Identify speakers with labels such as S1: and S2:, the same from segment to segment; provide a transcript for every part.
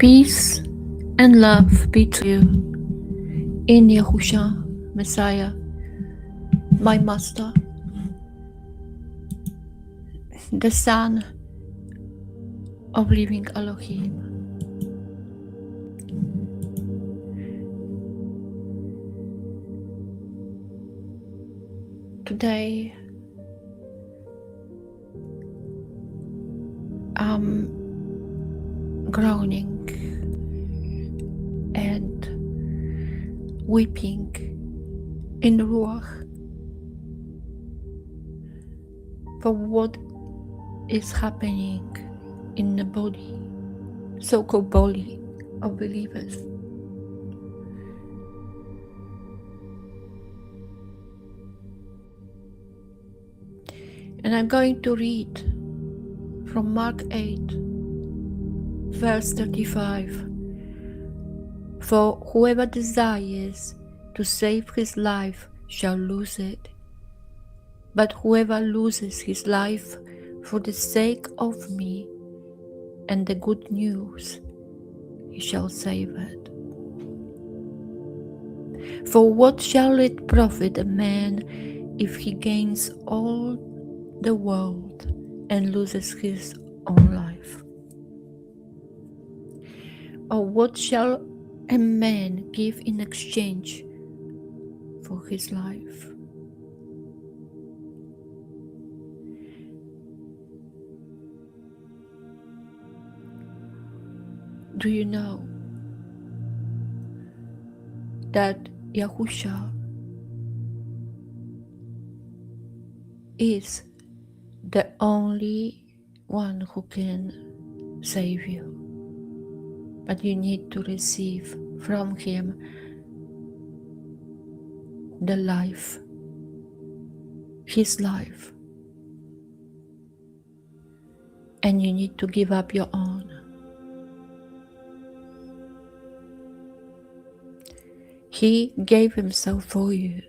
S1: Peace and love be to you in 𝐤𝐄𝐄𝐄, Messiah, my Master, the Son of living Elohim. Today, I'm groaning and weeping in Ruach for what is happening in the body, so-called body of believers. And I'm going to read from Mark 8, verse 35. For whoever desires to save his life shall lose it, but whoever loses his life for the sake of me and the good news, he shall save it. For what shall it profit a man if he gains all the world and loses his own life? Or what shall a man give in exchange for his life? Do you know that Yahusha is the only one who can save you? But you need to receive from him the life, his life, and you need to give up your own. He gave himself for you.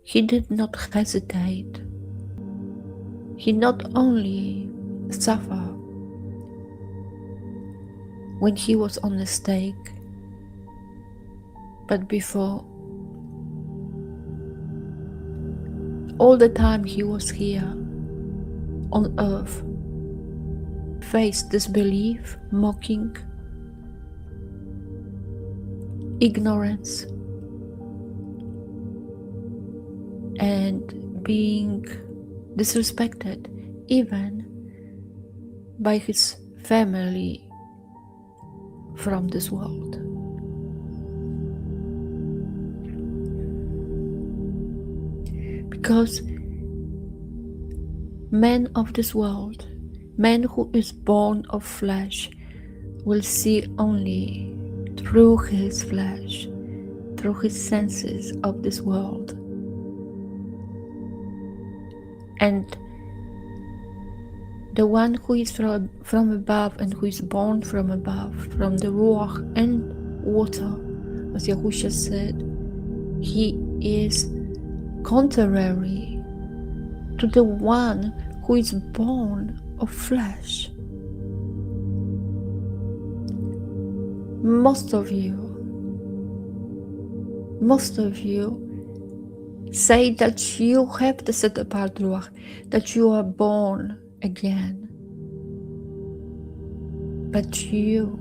S1: He did not hesitate. He not only suffered when he was on the stake, but before, all the time he was here on earth, faced disbelief, mocking, ignorance, and being disrespected even by his family from this world. Because man of this world, man who is born of flesh, will see only through his flesh, through his senses of this world. And the one who is from above and who is born from above, from the Ruach and water, as Yahusha said, he is contrary to the one who is born of flesh. Most of you say that you have the set apart Ruach, that you are born again. But you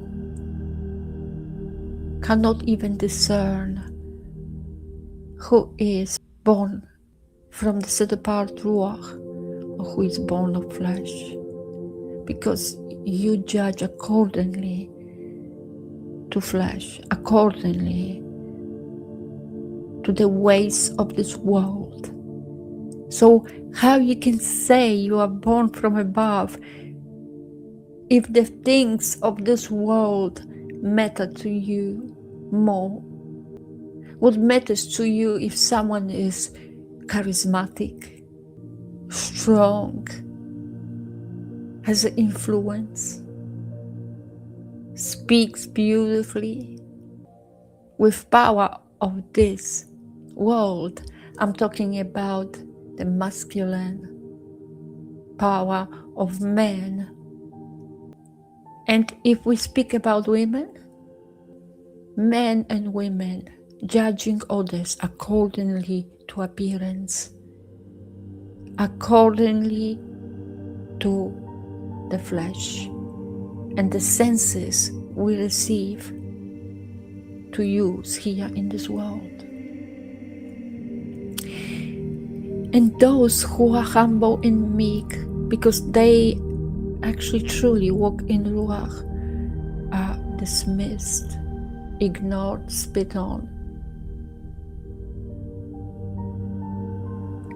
S1: cannot even discern who is born from the set apart Ruach or who is born of flesh, because you judge accordingly to flesh, accordingly to the ways of this world. So how you can say you are born from above if the things of this world matter to you more? What matters to you if someone is charismatic, strong, has an influence, speaks beautifully, with power of this world? I'm talking about the masculine power of men. And if we speak about women, men and women judging others accordingly to appearance, accordingly to the flesh and the senses we receive to use here in this world. And those who are humble and meek, because they actually truly walk in Ruach, are dismissed, ignored, spit on,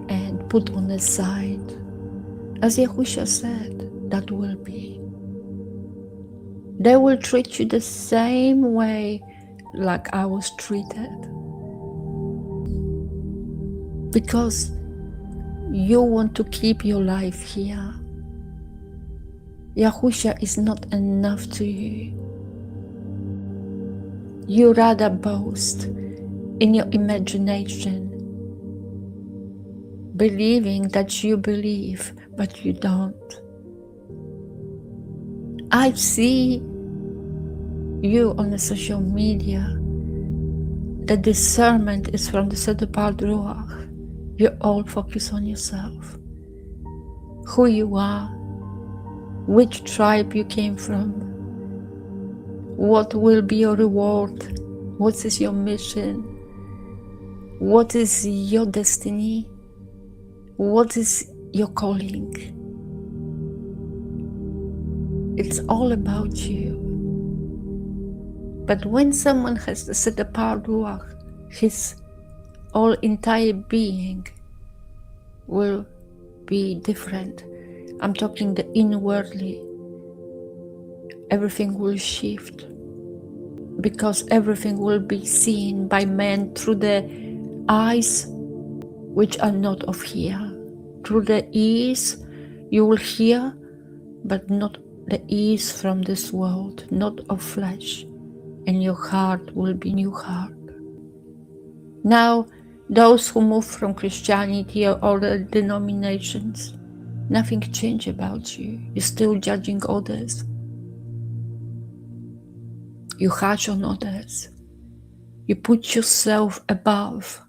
S1: and put on the side. As Yahushua said, that will be. They will treat you the same way like I was treated. Because you want to keep your life here. Yahushua is not enough to you. You rather boast in your imagination, believing that you believe, but you don't. I see you on the social media. The discernment is from the set apart Ruach. You all focus on yourself. Who you are, which tribe you came from, what will be your reward, what is your mission, what is your destiny, what is your calling. It's all about you. But when someone has the set apart Ruach, his whole entire being will be different. I'm talking the inwardly. Everything will shift, because everything will be seen by men through the eyes which are not of here. Through the ears you will hear, but not the ears from this world, not of flesh, and your heart will be new heart. Now, those who move from Christianity or other denominations, nothing changed about you. You're still judging others. You harsh on others. You put yourself above.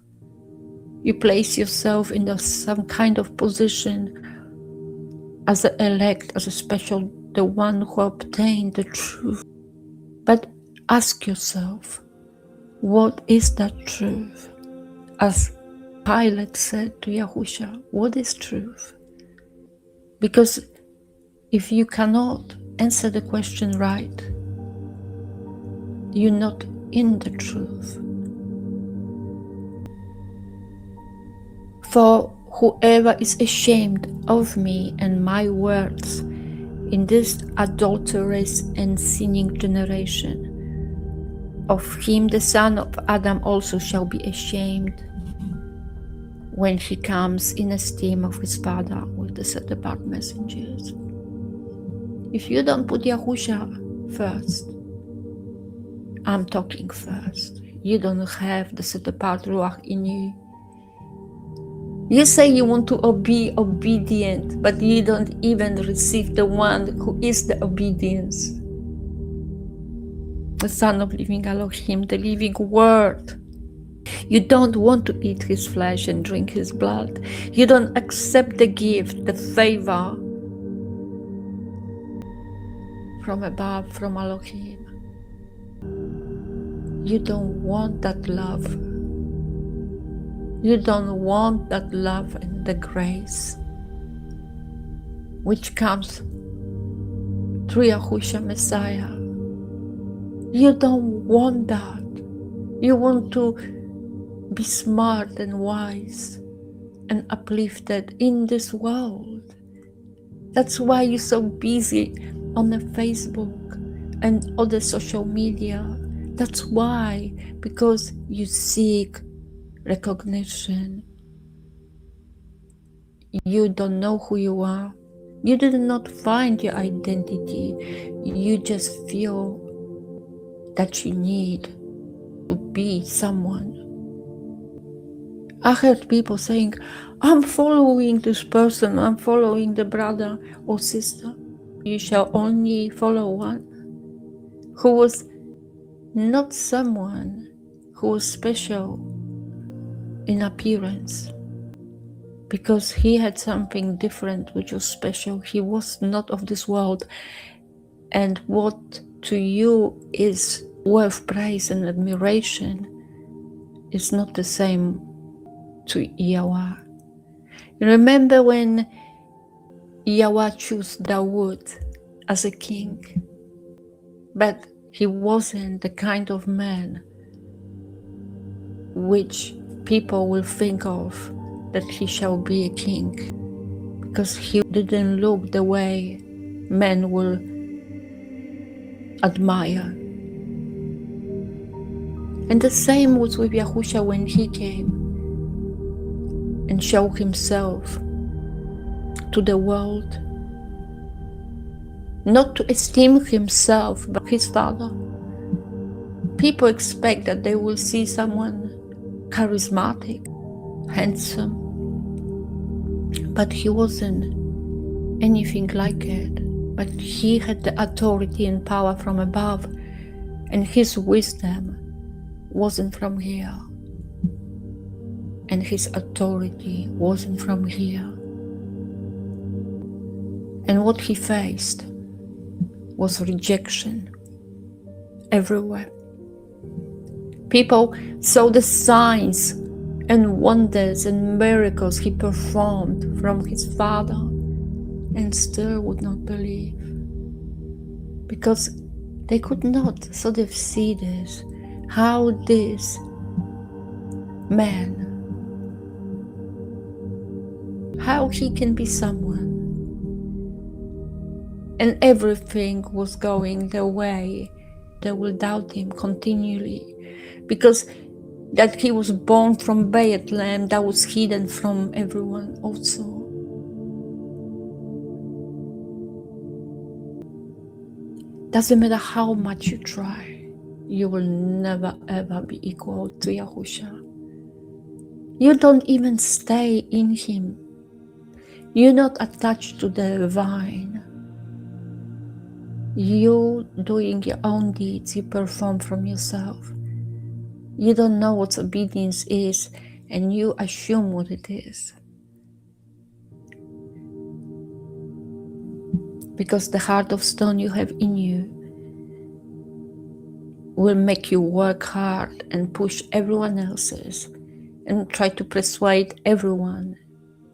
S1: You place yourself in some kind of position as an elect, as a special, the one who obtained the truth. But ask yourself, what is that truth? As Pilate said to Yahushua, what is truth? Because if you cannot answer the question right, you're not in the truth. For whoever is ashamed of me and my words in this adulterous and sinning generation, of him the son of Adam also shall be ashamed when he comes in esteem of his Father with the set apart messengers. If you don't put Yahushua first, I'm talking first, you don't have the set apart Ruach in you. You say you want to be obedient, but you don't even receive the one who is the obedience. The Son of Living Elohim, the living Word. You don't want to eat his flesh and drink his blood. You don't accept the gift, the favor from above, from Elohim. You don't want that love. You don't want that love and the grace which comes through Yahushua Messiah. You don't want that. You want to be smart and wise and uplifted in this world. That's why you're so busy on the Facebook and other social media. That's why, because you seek recognition. You don't know who you are. You did not find your identity. You just feel that you need to be someone. I heard people saying, I'm following this person, I'm following the brother or sister. You shall only follow one who was not someone who was special in appearance, because he had something different which was special. He was not of this world, and what to you is worth praise and admiration is not the same to Yahweh. Remember when Yahweh chose Dawood as a king, but he wasn't the kind of man which people will think of that he shall be a king, because he didn't look the way men will admire. And the same was with Yahusha when he came and showed himself to the world, not to esteem himself but his Father. People expect that they will see someone charismatic, handsome, but he wasn't anything like it. But he had the authority and power from above, and his wisdom wasn't from here, and his authority wasn't from here. And what he faced was rejection everywhere. People saw the signs and wonders and miracles he performed from his Father and still would not believe, because they could not sort of see this, how this man, how he can be someone, and everything was going the way they will doubt him continually, because that he was born from Bethlehem, that was hidden from everyone also. Doesn't matter how much you try, you will never ever be equal to Yahusha. You don't even stay in him. You're not attached to the vine. You doing your own deeds, you perform from yourself. You don't know what obedience is, and you assume what it is. Because the heart of stone you have in you will make you work hard and push everyone else's and try to persuade everyone,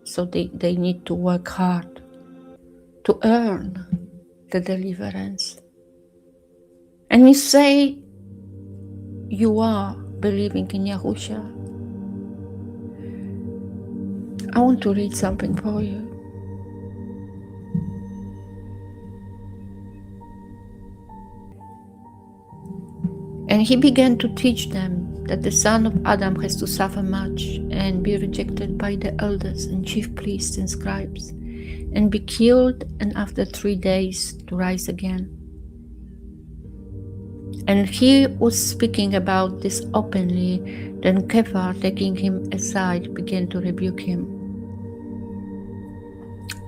S1: so they need to work hard to earn the deliverance. And you say you are believing in Yahusha. I want to read something for you. And he began to teach them that the son of Adam has to suffer much and be rejected by the elders and chief priests and scribes, and be killed, and after 3 days to rise again. And he was speaking about this openly. Then 𝐤𝐄, taking him aside, began to rebuke him.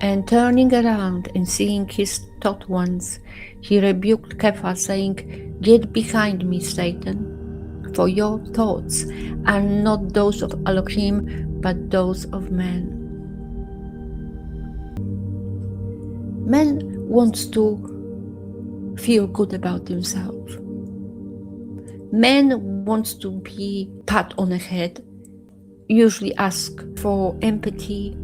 S1: And turning around and seeing his taught ones, he rebuked 𝐤𝐄, saying, "Get behind me, Satan, for your thoughts are not those of Elohim, but those of man." Man wants to feel good about himself. Man wants to be pat on the head, usually ask for empathy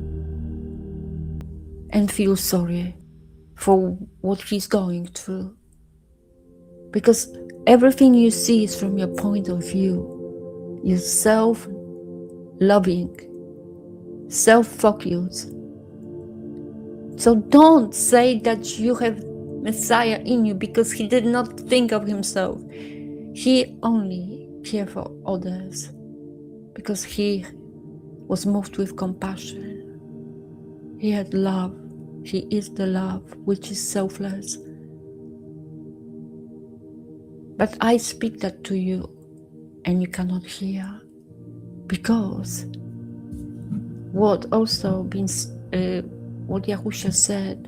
S1: and feel sorry for what he's going through. Because everything you see is from your point of view. You're self-loving, self-focused. So don't say that you have Messiah in you, because he did not think of himself. He only cared for others because he was moved with compassion. He had love. He is the love which is selfless. But I speak that to you and you cannot hear, because what also been what Yahusha said.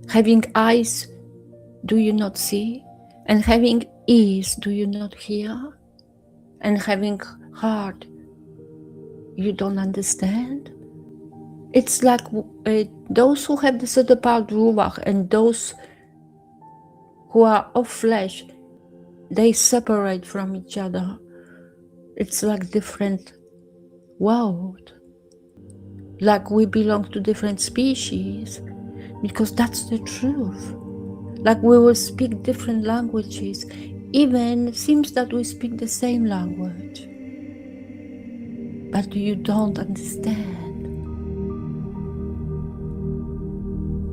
S1: Having eyes, do you not see? And having ears, do you not hear? And having heart, you don't understand? It's like those who have the set apart ruach and those who are of flesh, they separate from each other. It's like different world. Like we belong to different species, because that's the truth. Like we will speak different languages, even seems that we speak the same language, but you don't understand.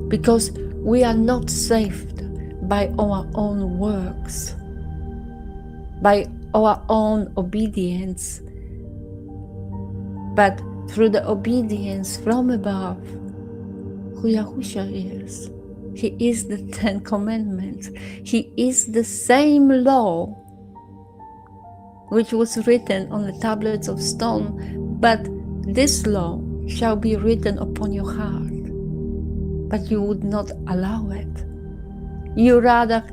S1: Because we are not saved by our own works, by our own obedience, but through the obedience from above, who Yahusha is. He is the 10 Commandments. He is the same law which was written on the tablets of stone, but this law shall be written upon your heart. But you would not allow it. You rather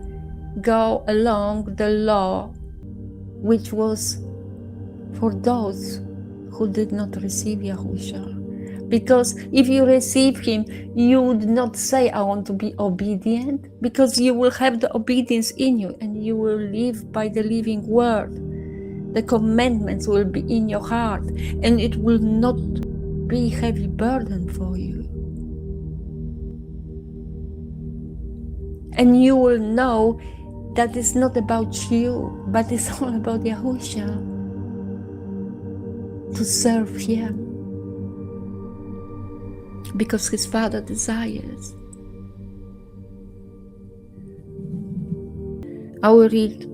S1: go along the law which was for those who did not receive Yahusha. Because if you receive him, you would not say, I want to be obedient, because you will have the obedience in you and you will live by the living word. The commandments will be in your heart and it will not be a heavy burden for you. And you will know that it's not about you, but it's all about Yahusha. To serve him. Because his Father desires. I will read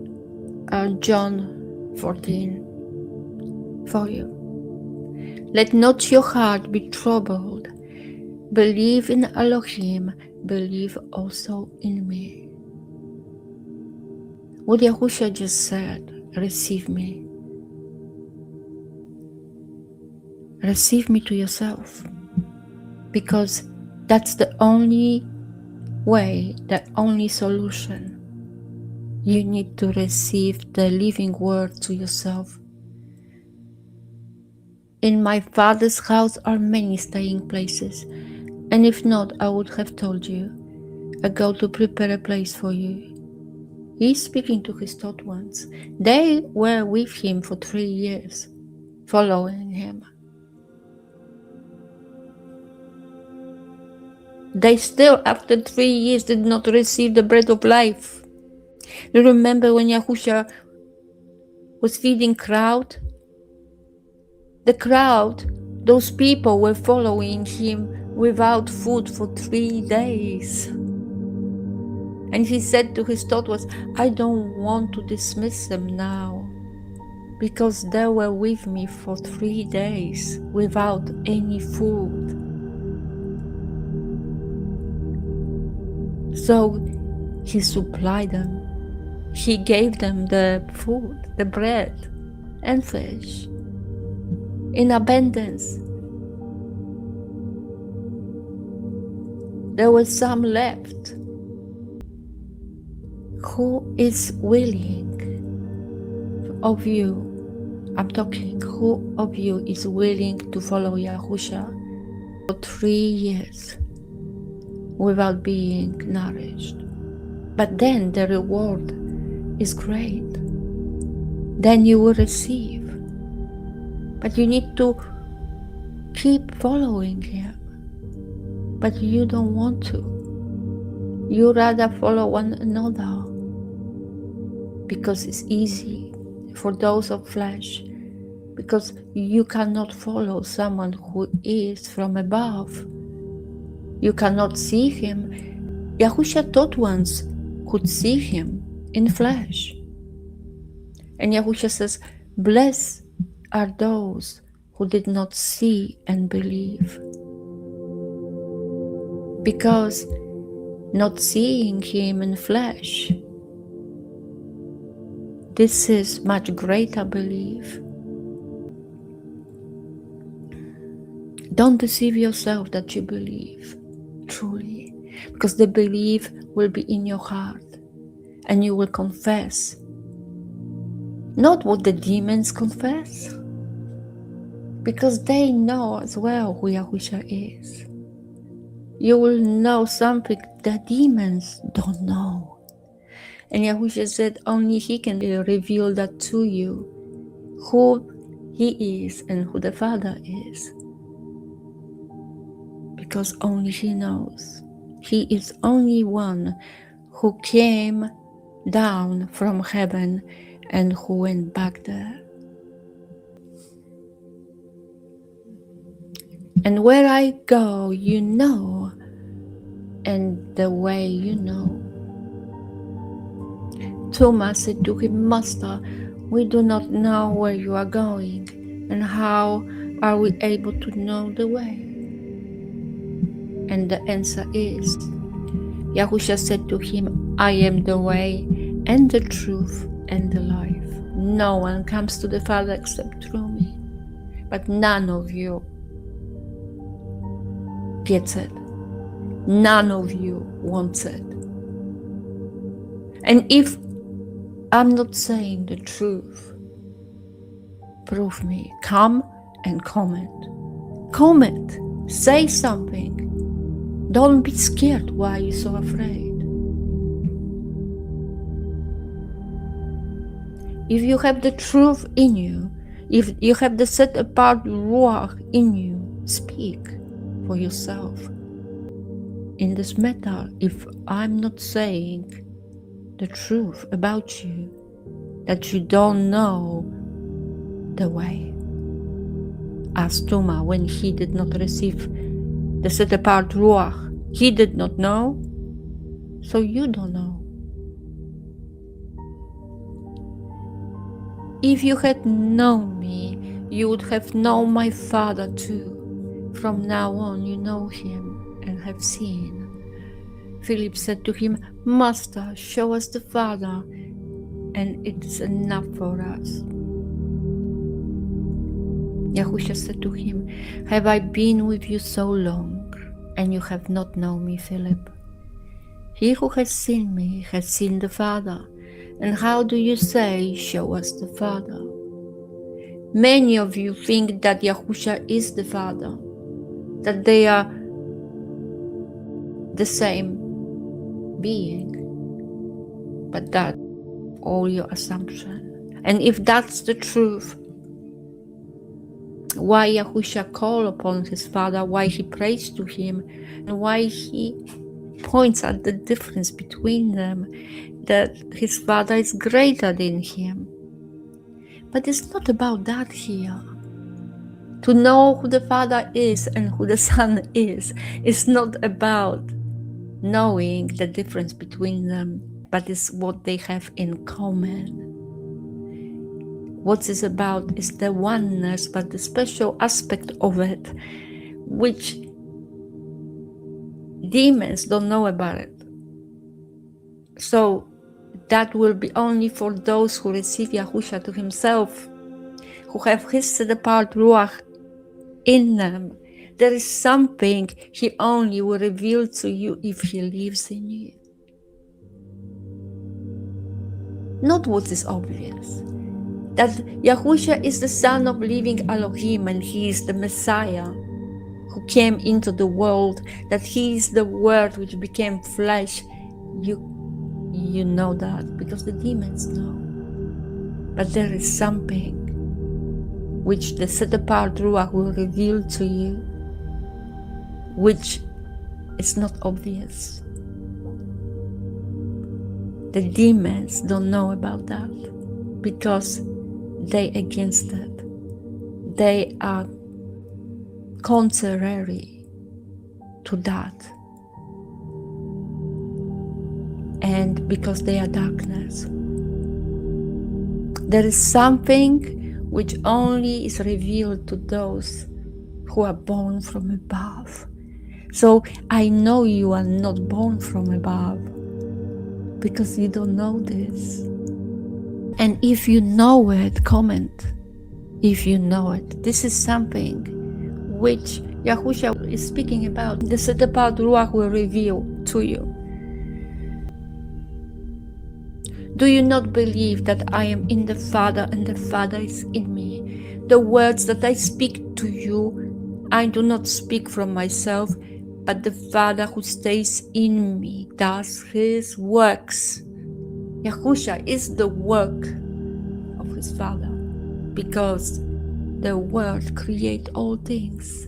S1: John 14 for you. Let not your heart be troubled. Believe in Elohim, believe also in me. What Yahusha just said, receive me. Receive me to yourself. Because that's the only way, the only solution. You need to receive the living word to yourself. In my Father's house are many staying places, and if not, I would have told you. I go to prepare a place for you. He is speaking to his taught ones. They were with him for 3 years, following him. They still, after 3 years, did not receive the bread of life. You remember when Yahusha was feeding crowd? The crowd, those people were following him without food for 3 days. And he said to his taught ones, I don't want to dismiss them now, because they were with me for 3 days without any food. So he supplied them. He gave them the food, the bread and fish in abundance. There was some left. Who is willing of you? I'm talking, who of you is willing to follow Yahusha for 3 years without being nourished? But then the reward is great. Then you will receive. But you need to keep following him. But you don't want to. You rather follow one another because it's easy for those of flesh, because you cannot follow someone who is from above. You cannot see him. Yahusha taught ones could see him in flesh. And Yahusha says, blessed are those who did not see and believe. Because not seeing him in flesh, this is much greater belief. Don't deceive yourself that you believe, truly, because the belief will be in your heart, and you will confess, not what the demons confess, because they know as well who Yahusha is. You will know something that demons don't know. And Yahusha said only He can reveal that to you, who He is and who the Father is. Because only He knows. He is only one who came down from heaven and who went back there. And where I go, you know, and the way you know. Thomas said to him, Master, we do not know where you are going, and how are we able to know the way? And the answer is, Yahusha said to him, I am the way and the truth and the life. No one comes to the Father except through me. But none of you gets it. None of you wants it. And if I'm not saying the truth, prove me. Come and comment. Comment. Say something. Don't be scared. Why are you so afraid? If you have the truth in you, if you have the set apart Ruach in you, speak for yourself. In this matter, if I'm not saying the truth about you, that you don't know the way. As Thomas, when he did not receive the set apart Ruach, he did not know, so you don't know. If you had known me, you would have known my Father too. From now on you know Him and have seen. Philip said to him, Master, show us the Father, and it is enough for us. Yahusha said to him, have I been with you so long, and you have not known me, Philip? He who has seen me has seen the Father. And how do you say, show us the Father? Many of you think that Yahusha is the Father, that they are the same being, but that's all your assumption. And if that's the truth, why Yahusha called upon his Father, why he prays to him, and why he points at the difference between them, that his Father is greater than him. But it's not about that here. To know who the Father is and who the Son is not about knowing the difference between them, but it's what they have in common. What it's about is the oneness, but the special aspect of it, which demons don't know about it. So that will be only for those who receive Yahusha to himself, who have his set apart Ruach in them. There is something he only will reveal to you if he lives in you. Not what is obvious. That Yahusha is the Son of living Elohim, and He is the Messiah who came into the world, that He is the Word which became flesh. You know that because the demons know. But there is something which the set apart Ruach will reveal to you, which is not obvious. The demons don't know about that because they against it. They are contrary to that. And because they are darkness. There is something which only is revealed to those who are born from above. So I know you are not born from above because you don't know this. And if you know it, comment. If you know it, this is something which Yahushua is speaking about the set apart Ruach will reveal to you. Do you not believe that I am in the Father and the Father is in me? The words that I speak to you, I do not speak from myself, but the Father who stays in me does his works. Yahushua is the work of his Father, because the Word creates all things.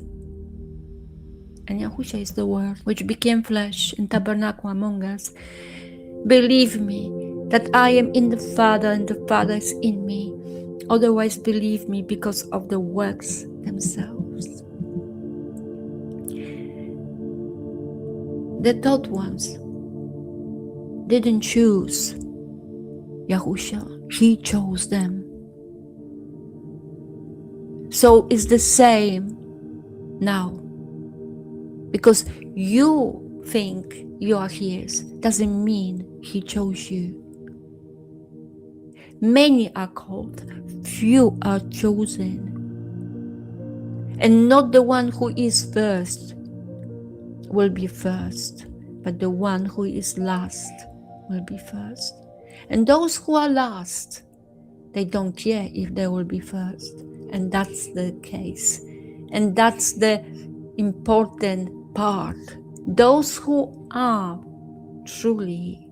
S1: And Yahushua is the Word which became flesh and tabernacle among us. Believe me that I am in the Father and the Father is in me. Otherwise, believe me because of the works themselves. The thought ones didn't choose Yahushua, he chose them. So it's the same now. Because you think you are his doesn't mean he chose you. Many are called, few are chosen. And not the one who is first will be first, but the one who is last will be first. And those who are last, they don't care if they will be first. And that's the case. And that's the important part. Those who are truly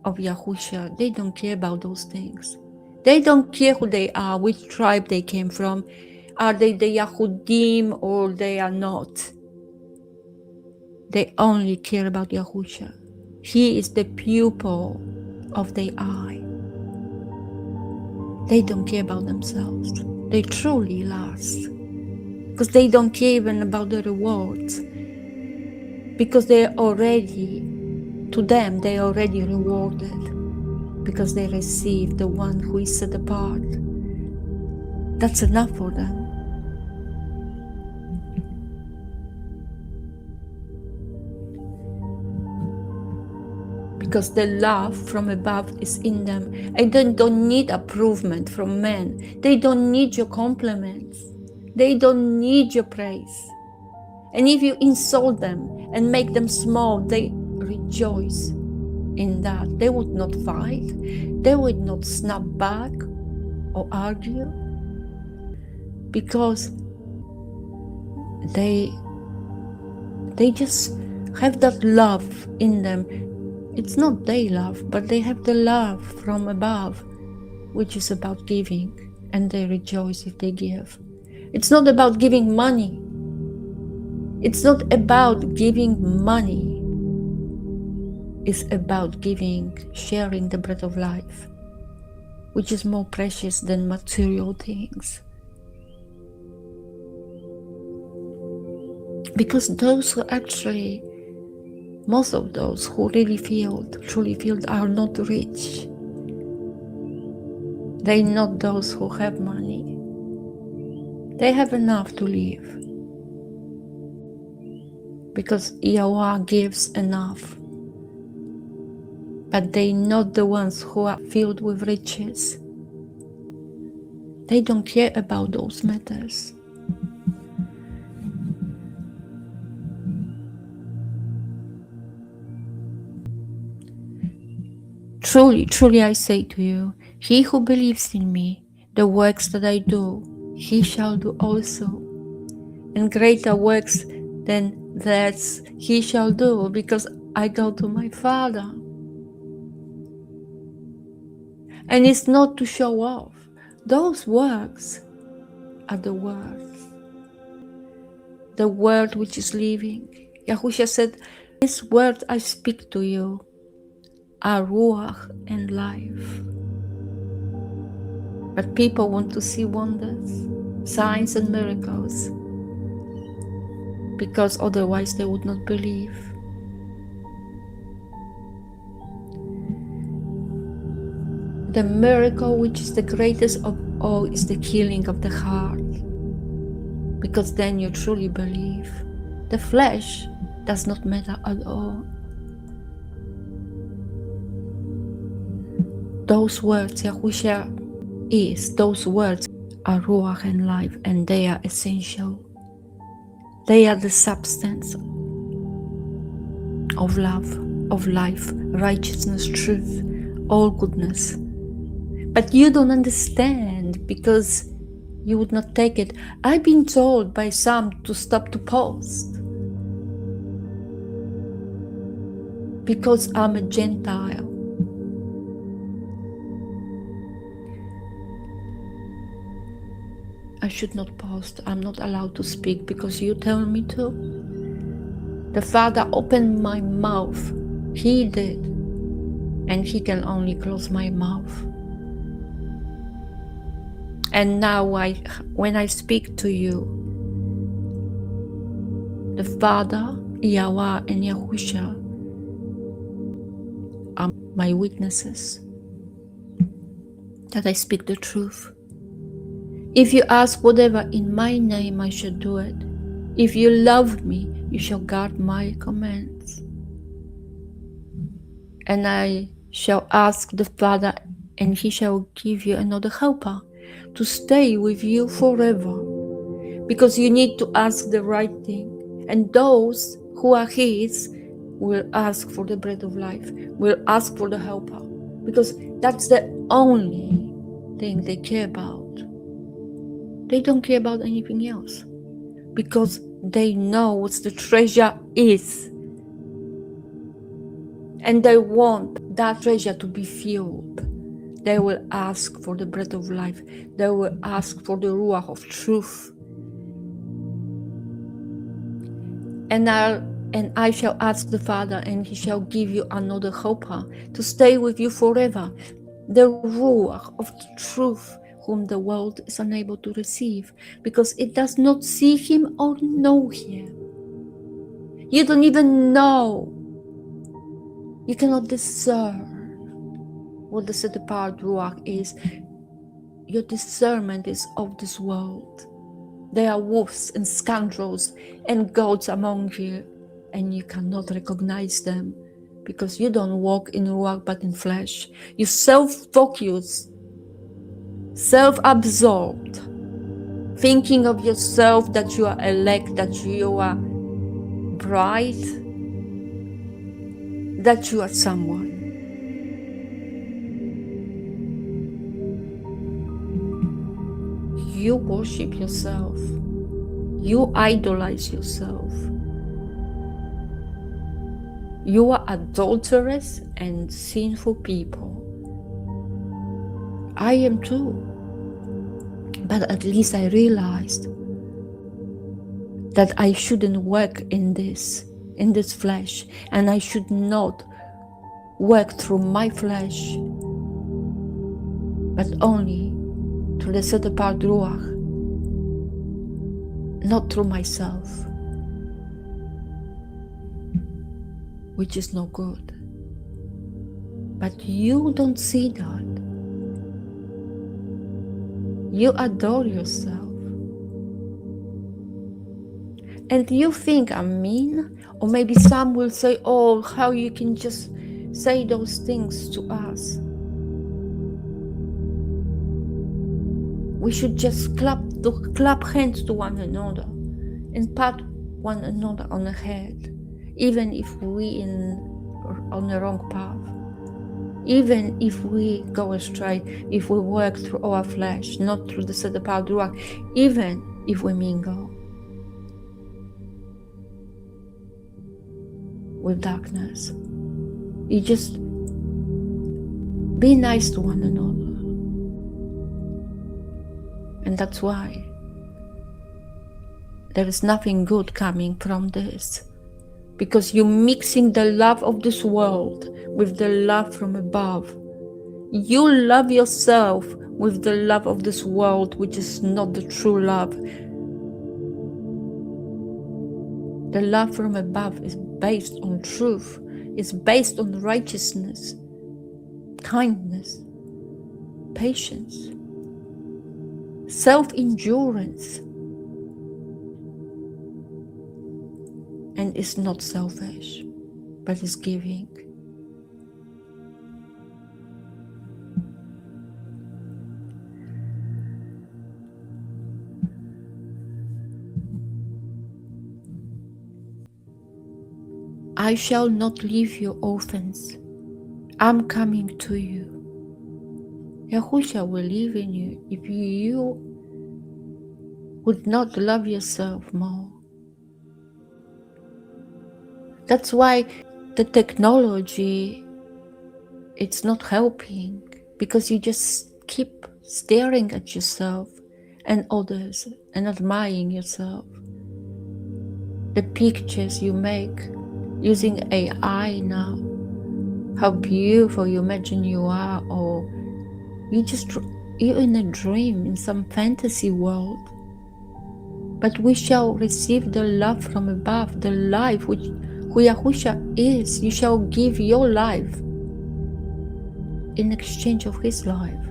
S1: of Yahushua, they don't care about those things. They don't care who they are, which tribe they came from. Are they the Yahudim or they are not? They only care about Yahushua. He is the pupil of their eye. They don't care about themselves. They truly last. Because they don't care even about the rewards. Because they're already, to them, they're already rewarded. Because they receive the one who is set apart. That's enough for them. Because the love from above is in them. And they don't need approval from men. They don't need your compliments. They don't need your praise. And if you insult them and make them small, they rejoice in that. They would not fight. They would not snap back or argue. Because they just have that love in them. It's not they love, but they have the love from above, which is about giving, and they rejoice if they give. It's not about giving money. It's not about giving money. It's about giving, sharing the bread of life, which is more precious than material things. Because those who actually, most of those who really truly feel, are not rich. They're not those who have money. They have enough to live. Because Yahweh gives enough. But they're not the ones who are filled with riches. They don't care about those matters. Truly, truly I say to you, he who believes in me, the works that I do, he shall do also. And greater works than that he shall do, because I go to my Father. And it's not to show off. Those works are the words. The word which is living. Yahushua said, this word I speak to you are Ruach and life. But people want to see wonders, signs and miracles, because otherwise they would not believe. The miracle which is the greatest of all is the healing of the heart, because then you truly believe. The flesh does not matter at all. Those words, Yahushua is, those words are Ruach and life, and they are essential. They are the substance of love, of life, righteousness, truth, all goodness. But you don't understand because you would not take it. I've been told by some to stop to post because I'm a Gentile. I should not post. I'm not allowed to speak because you tell me to. The Father opened my mouth. He did. And He can only close my mouth. And now when I speak to you, the Father, Yahweh, and Yahusha are my witnesses that I speak the truth. If you ask whatever in my name, I shall do it. If you love me, you shall guard my commands. And I shall ask the Father, and He shall give you another helper to stay with you forever. Because you need to ask the right thing. And those who are His will ask for the bread of life, will ask for the helper. Because that's the only thing they care about. They don't care about anything else. Because they know what the treasure is. And they want that treasure to be filled. They will ask for the bread of life. They will ask for the ruach of truth. And I shall ask the Father, and He shall give you another helper to stay with you forever. The ruach of the truth, whom the world is unable to receive, because it does not see Him or know Him. You don't even know. You cannot discern what the set apart ruach is. Your discernment is of this world. There are wolves and scoundrels and goats among you, and you cannot recognize them because you don't walk in ruach but in flesh. You self-focused, self-absorbed, thinking of yourself that you are elect, that you are bright, that you are someone. You worship yourself. You idolize yourself. You are adulterous and sinful people. I am too. But at least I realized that I shouldn't work in this flesh, and I should not work through my flesh, but only through the set apart ruach, not through myself, which is no good. But you don't see that. You adore yourself. And you think I'm mean? Or maybe some will say, oh, how you can just say those things to us. We should just clap hands to one another and pat one another on the head, even if we on the wrong path, even if we go astray, if we work through our flesh, not through the set apart ruach, even if we mingle with darkness. You just be nice to one another. And that's why there is nothing good coming from this. Because you're mixing the love of this world with the love from above. You love yourself with the love of this world, which is not the true love. The love from above is based on truth. It's based on righteousness, kindness, patience, self-endurance, and it's not selfish, but it's giving. I shall not leave you orphans. I'm coming to you. Yahushua will live in you if you would not love yourself more. That's why the technology, it's not helping, because you just keep staring at yourself and others and admiring yourself. The pictures you make using AI now, how beautiful you imagine you are, or you're in a dream, in some fantasy world. But we shall receive the love from above, the life who Yahushua is. You shall give your life in exchange of his life.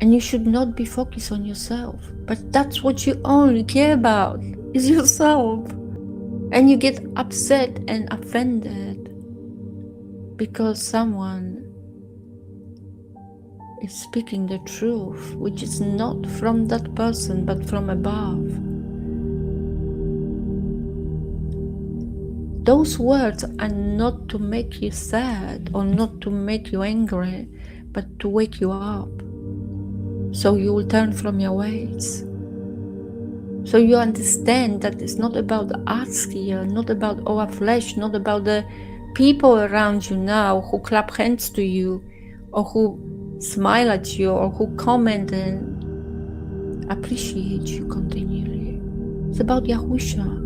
S1: And you should not be focused on yourself. But that's what you only care about, is yourself. And you get upset and offended because someone is speaking the truth, which is not from that person, but from above. Those words are not to make you sad or not to make you angry, but to wake you up. So you will turn from your ways. So you understand that it's not about us here, not about our flesh, not about the people around you now who clap hands to you, or who smile at you, or who comment and appreciate you continually. It's about Yahushua.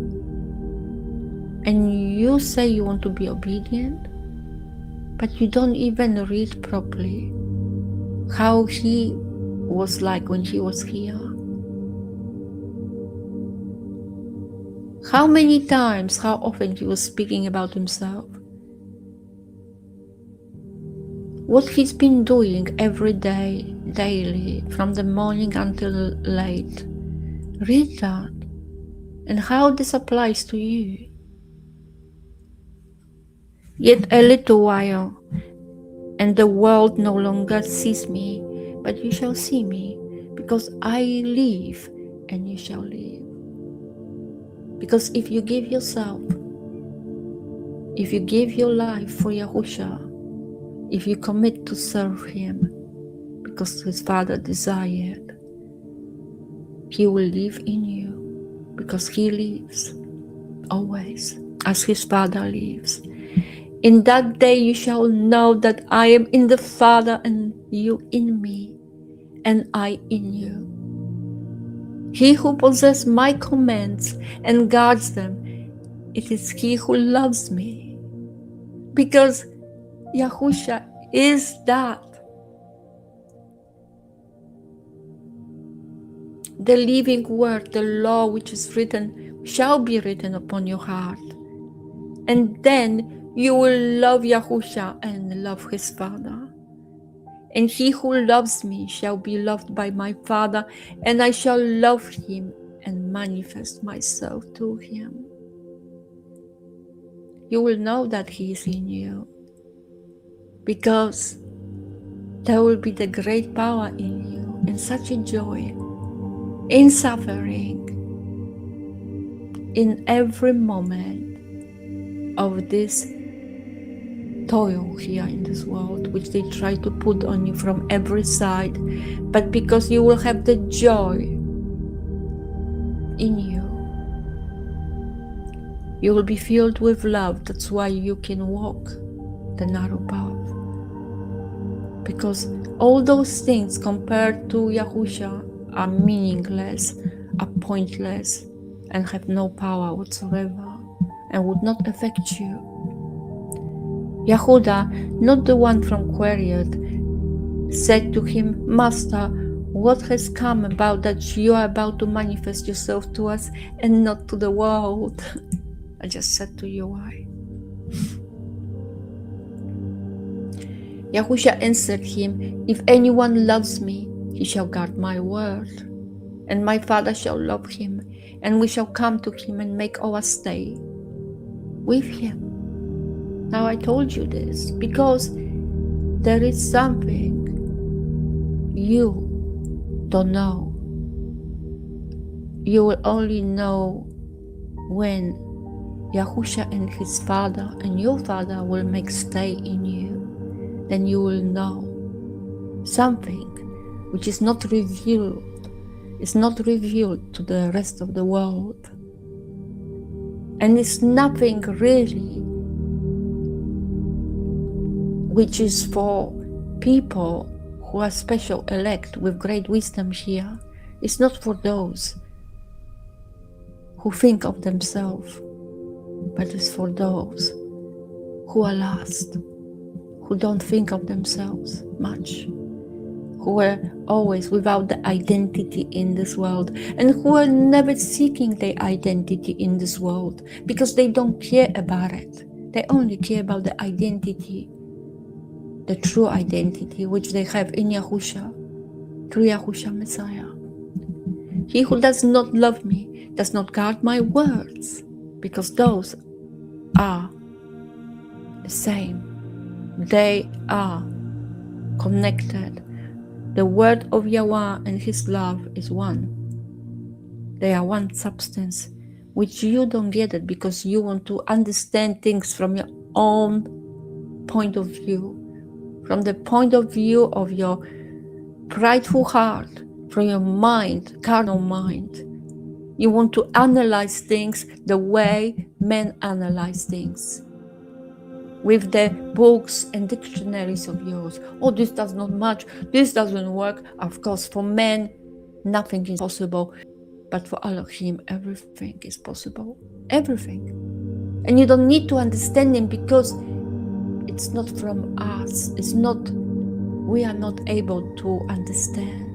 S1: And you say you want to be obedient, but you don't even read properly how he was like when he was here. How many times, how often he was speaking about himself. What he's been doing every day, daily, from the morning until late. Read that. And how this applies to you. Yet a little while, and the world no longer sees me, but you shall see me, because I live, and you shall live. Because if you give yourself, if you give your life for Yahushua, if you commit to serve him, because his Father desired, he will live in you, because he lives always, as his Father lives. In that day you shall know that I am in the Father, and you in me, and I in you. He who possesses my commands and guards them, it is he who loves me. Because Yahushua is that. The living word, the law which is written, shall be written upon your heart. And then you will love Yahushua and love his Father. And he who loves me shall be loved by my Father, and I shall love him and manifest myself to him. You will know that he is in you, because there will be the great power in you, and such a joy, in suffering, in every moment of this toil here in this world, which they try to put on you from every side. But because you will have the joy in you, you will be filled with love. That's why you can walk the narrow path, because all those things compared to Yahushua are meaningless, are pointless, and have no power whatsoever, and would not affect you. Yehuda, not the one from Quiryat, said to him, Master, what has come about that you are about to manifest yourself to us and not to the world? I just said to you why. Yahushua answered him, If anyone loves me, he shall guard my word, and my Father shall love him, and we shall come to him and make our stay with him. Now I told you this because there is something you don't know. You will only know when Yahusha and his Father and your Father will make stay in you, then you will know something which is not revealed to the rest of the world. And it's nothing really which is for people who are special elect with great wisdom here. It's not for those who think of themselves, but it's for those who are lost, who don't think of themselves much, who are always without the identity in this world, and who are never seeking their identity in this world because they don't care about it. They only care about the identity, the true identity which they have in Yahusha, through Yahusha Messiah. He who does not love me does not guard my words, because those are the same. They are connected. The word of Yahweh and his love is one. They are one substance, which you don't get it because you want to understand things from your own point of view, from the point of view of your prideful heart, from your mind, carnal mind. You want to analyze things the way men analyze things, with the books and dictionaries of yours. Oh, this does not match, this doesn't work. Of course, for men, nothing is possible, but for Elohim, everything is possible. Everything. And you don't need to understand him because it's not from us. We are not able to understand.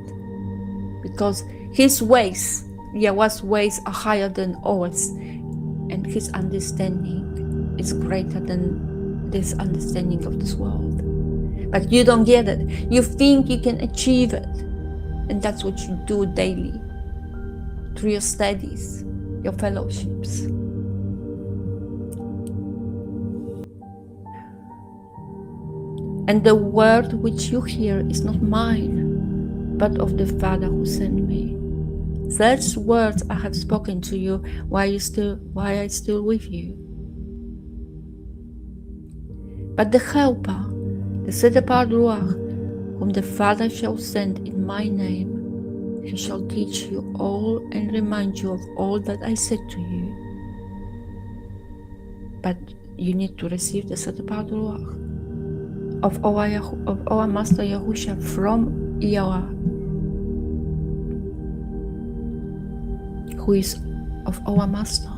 S1: Because his ways, Yahweh's ways, are higher than ours, and his understanding is greater than this understanding of this world. But you don't get it. You think you can achieve it, and that's what you do daily through your studies, your fellowships. And the word which you hear is not mine, but of the Father who sent me. Such words I have spoken to you while I still with you. But the Helper, the set apart Ruach, whom the Father shall send in my name, he shall teach you all and remind you of all that I said to you. But you need to receive the set apart Ruach of our Master Yahusha from Yahweh, who is of our Master.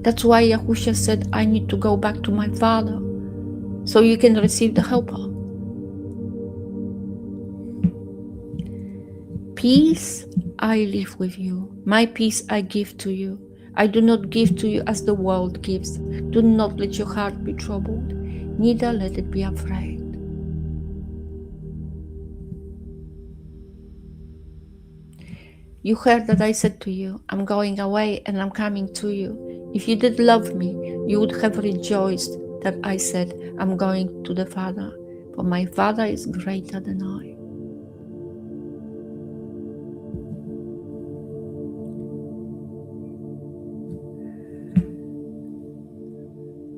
S1: That's why Yahusha said, I need to go back to my Father, so you can receive the Helper. Peace I leave with you, my peace I give to you. I do not give to you as the world gives. Do not let your heart be troubled, neither let it be afraid. You heard that I said to you, I'm going away and I'm coming to you. If you did love me, you would have rejoiced that I said, I'm going to the Father, for my Father is greater than I.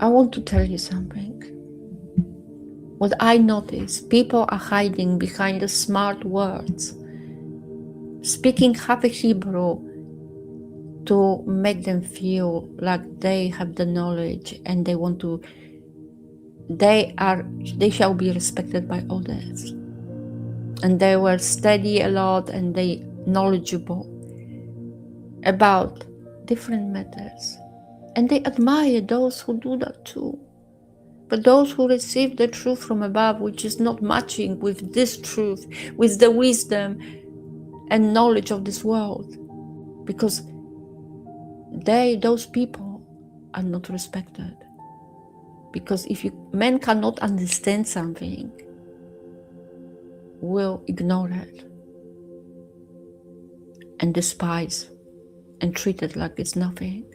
S1: I want to tell you something. What I notice, people are hiding behind the smart words, speaking half a Hebrew to make them feel like they have the knowledge and they want to, they shall be respected by others. And they will study a lot and they knowledgeable about different matters. And they admire those who do that too. But those who receive the truth from above, which is not matching with this truth, with the wisdom and knowledge of this world, because those people are not respected. Because if men cannot understand something, will ignore it and despise and treat it like it's nothing.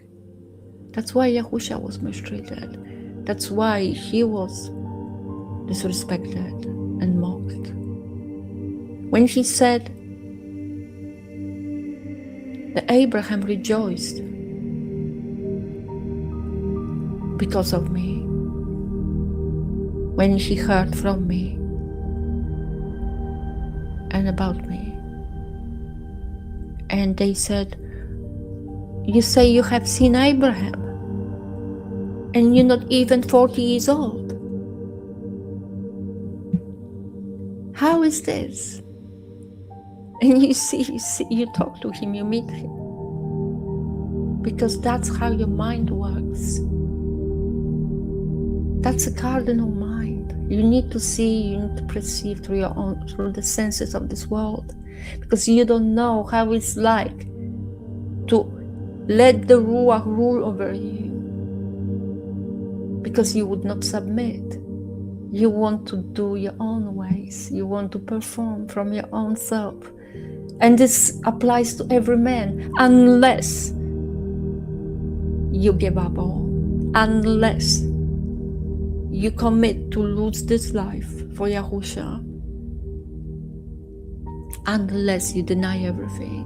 S1: That's why Yahusha was mistreated. That's why he was disrespected and mocked. When he said that Abraham rejoiced because of me. When he heard from me and about me. And they said, you say you have seen Abraham and you're not even 40 years old. How is this? And you see, you talk to him, you meet him. Because that's how your mind works. That's a cardinal mind. You need to see, you need to perceive through the senses of this world. Because you don't know how it's like to let the Ruach rule over you. Because you would not submit. You want to do your own ways. You want to perform from your own self. And this applies to every man, unless you give up all. Unless you commit to lose this life for Yahusha. Unless you deny everything.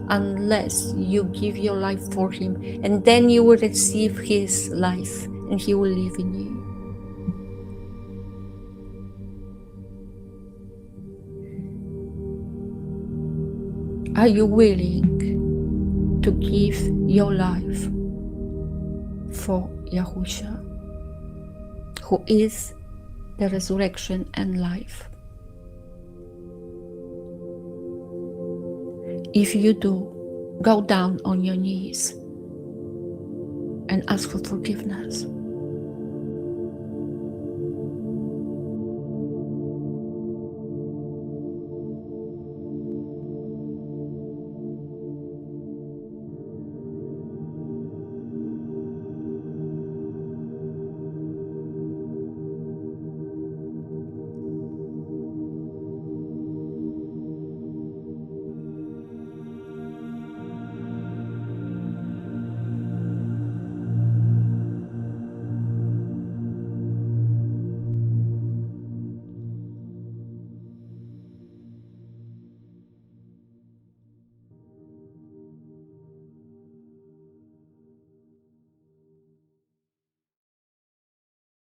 S1: Unless you give your life for him. And then you will receive his life and he will live in you. Are you willing to give your life for Yahusha, who is the resurrection and life? If you do, go down on your knees and ask for forgiveness.